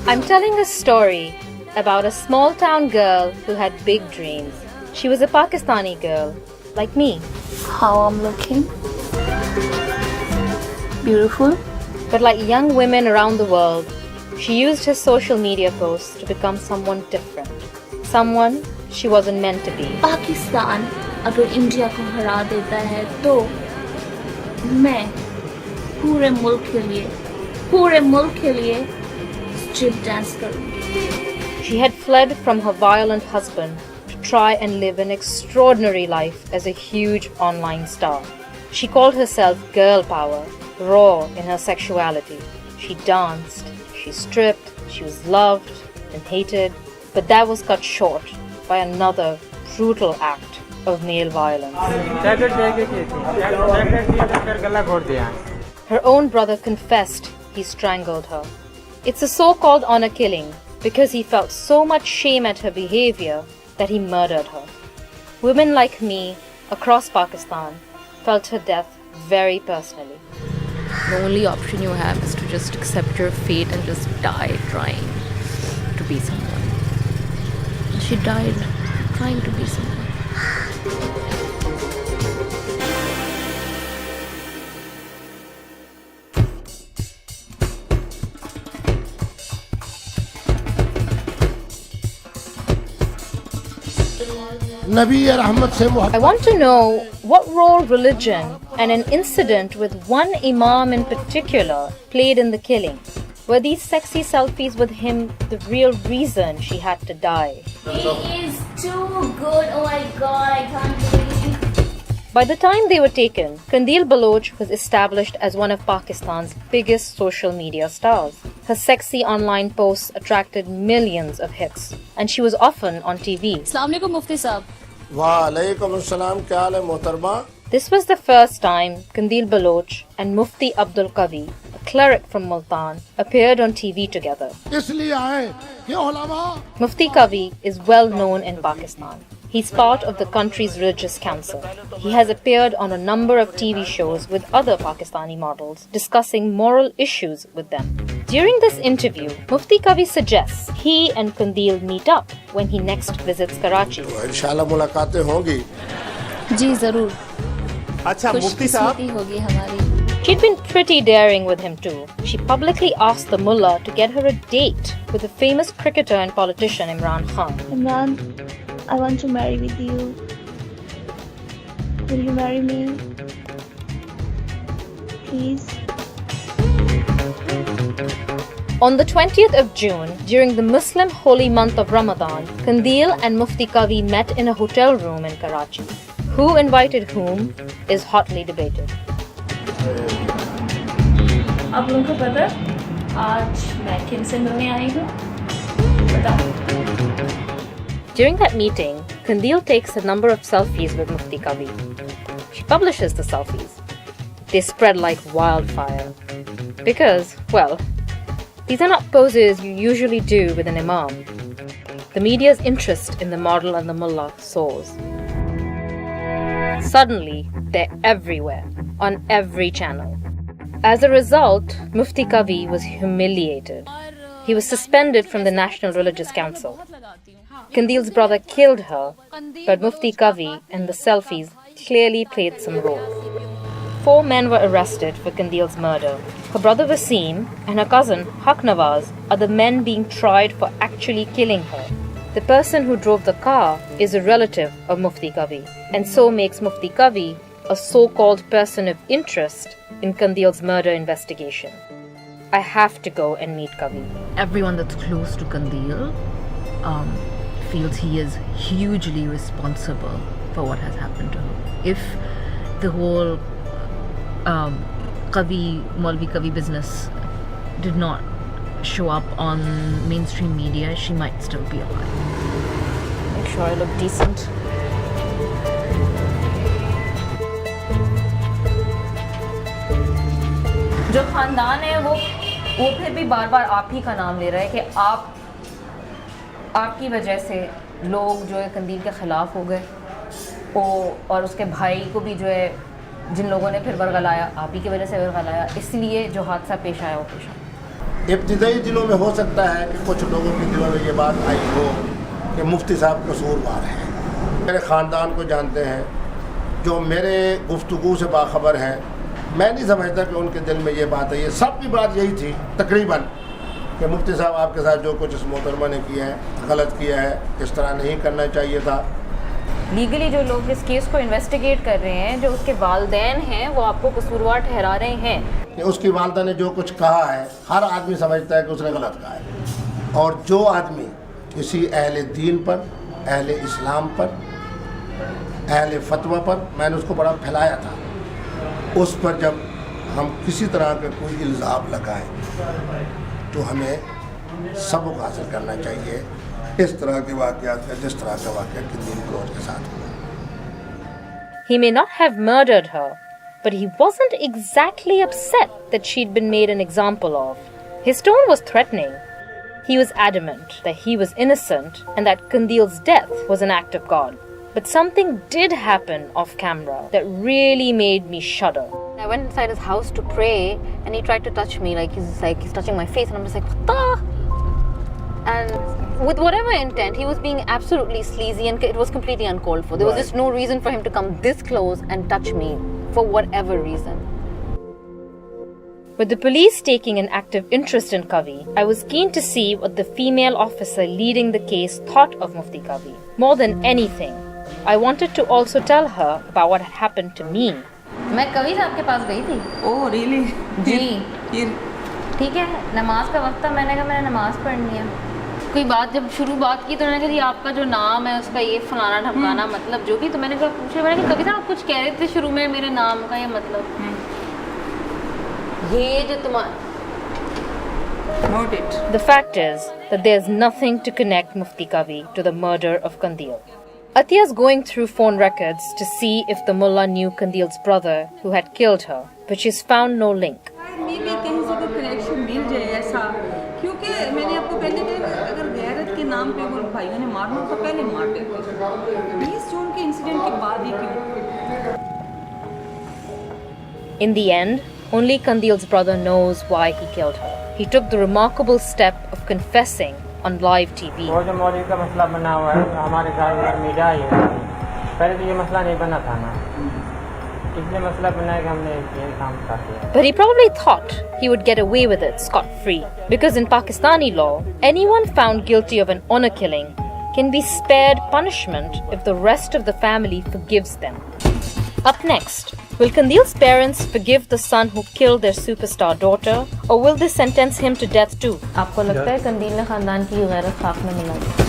I'm telling a story about a small town girl who had big dreams. She was a Pakistani girl, like me. How I'm looking? Beautiful. But like young women around the world, she used her social media posts to become someone different. Someone she wasn't meant to be. Pakistan अगर India को हरा देता है तो मैं पूरे मुल्क के लिए स्ट्रिप डांस करूंगी. She had fled from her violent husband to try and live an extraordinary life as a huge online star. She called herself girl power, raw in her sexuality. She danced, she stripped, she was loved and hated, but that was cut short by another brutal act of male violence. Her own brother confessed he strangled her. It's a so-called honor killing because he felt so much shame at her behavior that he murdered her. Women like me across Pakistan felt her death very personally. The only option you have is to just accept your fate and just die trying to be someone. She died trying to be someone. I want to know what role religion and an incident with one imam in particular played in the killing. Were these sexy selfies with him the real reason she had to die? He is too good. Oh my god, I can't believe. By the time they were taken, Qandeel Baloch was established as one of Pakistan's biggest social media stars. Her sexy online posts attracted millions of hits, and she was often on TV. Assalamu alaikum Mufti Sahab. Wa alaikum assalam, kya haal hai mohtarma? This was the first time Qandeel Baloch and Mufti Abdul Qavi, a cleric from Multan, appeared on TV together. Mufti Qavi is well known in Pakistan. He's part of the country's religious council. He has appeared on a number of TV shows with other Pakistani models, discussing moral issues with them. During this interview, Mufti Qavi suggests he and Qandeel meet up when he next visits Karachi. इंशाल्लाह मुलाकातें होंगी. जी जरूर. अच्छा मुफ्ती साहब होगी हमारी. She'd been pretty daring with him too. She publicly asked the mullah to get her a date with the famous cricketer and politician Imran Khan. Imran, I want to marry with you. Will you marry me? Please. On the 20th of June, during the Muslim holy month of Ramadan, Qandeel and Mufti Qavi met in a hotel room in Karachi. Who invited whom is hotly debated. आप लोगों को पता आज मैं किनसे मिलने आई हूँ? बताओ. During that meeting, Qandeel takes a number of selfies with Mufti Qavi. She publishes the selfies. They spread like wildfire. Because, well, these are not poses you usually do with an imam. The media's interest in the model and the mullah soars. Suddenly, they're everywhere, on every channel. As a result, Mufti Qavi was humiliated. He was suspended from the National Religious Council. Qandeel's brother killed her, but Mufti Qavi and the selfies clearly played some role. 4 men were arrested for Qandeel's murder. Her brother Wasim and her cousin Haq Nawaz are the men being tried for actually killing her. The person who drove the car is a relative of Mufti Qavi, and so makes Mufti Qavi a so-called person of interest in Qandeel's murder investigation. I have to go and meet Qavi. Everyone that's close to Qandeel feels he is hugely responsible for what has happened to her. If the whole Maulvi Qavi business did not show up on mainstream media, she might still be alive. Make sure I look decent. जो खानदान है वो फिर भी बार बार आप ही का नाम ले रहा है कि आपकी वजह से लोग जो है कंदील के ख़िलाफ़ हो गए और उसके भाई को भी जो है जिन लोगों ने फिर बरगलाया आप ही की वजह से बरगलाया, इसलिए जो हादसा पेश आया वो पेश आया. इब्तिदाई दिनों में हो सकता है कि कुछ लोगों के दिलों में ये बात आई हो कि मुफ्ती साहब कसूरवार हैं। मेरे ख़ानदान को जानते हैं, जो मेरे गुफ्तगू से बाखबर हैं, मैं नहीं समझता कि उनके दिल में ये बात है। ये सब की बात यही थी तकरीबन कि मुफ्ती साहब आपके साथ जो कुछ इस मोहतरमा ने किया है गलत किया है, इस तरह नहीं करना चाहिए था। लीगली जो लोग इस केस को इन्वेस्टिगेट कर रहे हैं, जो उसके वालिदैन हैं, वो आपको कसूरवार ठहरा रहे हैं कि उसकी वालदा ने जो कुछ कहा है, हर आदमी समझता है कि उसने गलत कहा है। और जो आदमी किसी अहले दीन पर, अहले इस्लाम पर, अहले फतवा पर, मैंने उसको बड़ा फैलाया था, उस पर जब हम किसी तरह का कोई इल्ज़ाम लगाएं तो हमें सबक हासिल करना चाहिए इस तरह के वाक़यात का, जिस तरह का वाक़या कंदील क्लोज के साथ हुआ। He may not have murdered her, but he wasn't exactly upset that she'd been made an example of. His tone was threatening. He was adamant that he was innocent and that Kandil's death was an act of God. But something did happen off camera that really made me shudder. I went inside his house to pray, and he tried to touch me, he's touching my face, and I'm just like, what the? And with whatever intent, he was being absolutely sleazy, and it was completely uncalled for. There was just no reason for him to come this close and touch me for whatever reason. With the police taking an active interest in Kavi, I was keen to see what the female officer leading the case thought of Mufti Kavi. More than anything, I wanted to also tell her about what had happened to me. मैं कवि साहब के पास गई थी। Oh really? जी। फिर ठीक है, नमाज का वक्त था, मैंने कहा मैंने नमाज पढ़नी है। कोई बात जब शुरू बात की तो उन्होंने कहा जी आपका जो नाम है उसका ये फलाना ढमकाना मतलब जो भी, तो मैंने कहा पूछे, मैंने कहा कवि साहब कुछ कह रहे थे शुरू में मेरे नाम का ये मतलब, ये जो तुम्हारा note it. The fact is that there's nothing to connect Mufti Kavi to the murder of Kandil. Atiya's going through phone records to see if the mullah knew Kandil's brother who had killed her, but she's found no link. मे भी कहीं से कोई connection मिल जाए ऐसा, क्योंकि मैंने आपको पहले कहा अगर गैरत के नाम पे वो भाइयों ने मारना तो पहले मार देते। 20 जून के इंसिडेंट के बाद ही क्यों? In the end, only Kandil's brother knows why he killed her. He took the remarkable step of confessing on live TV. वो जो मौलवी का मसला बना हुआ है हमारे साथ मीडिया ही है, पहले तो ये मसला नहीं बना था ना, इसलिए मसला बना है कि हमने ये काम कर दिया। But he probably thought he would get away with it scot-free, because in Pakistani law, anyone found guilty of an honor killing can be spared punishment if the rest of the family forgives them. Up next, will Kandil's parents forgive the son who killed their superstar daughter, or will they sentence him to death too? आपको लगता है कंदील ने खानदान की गैरत खाक में मिला?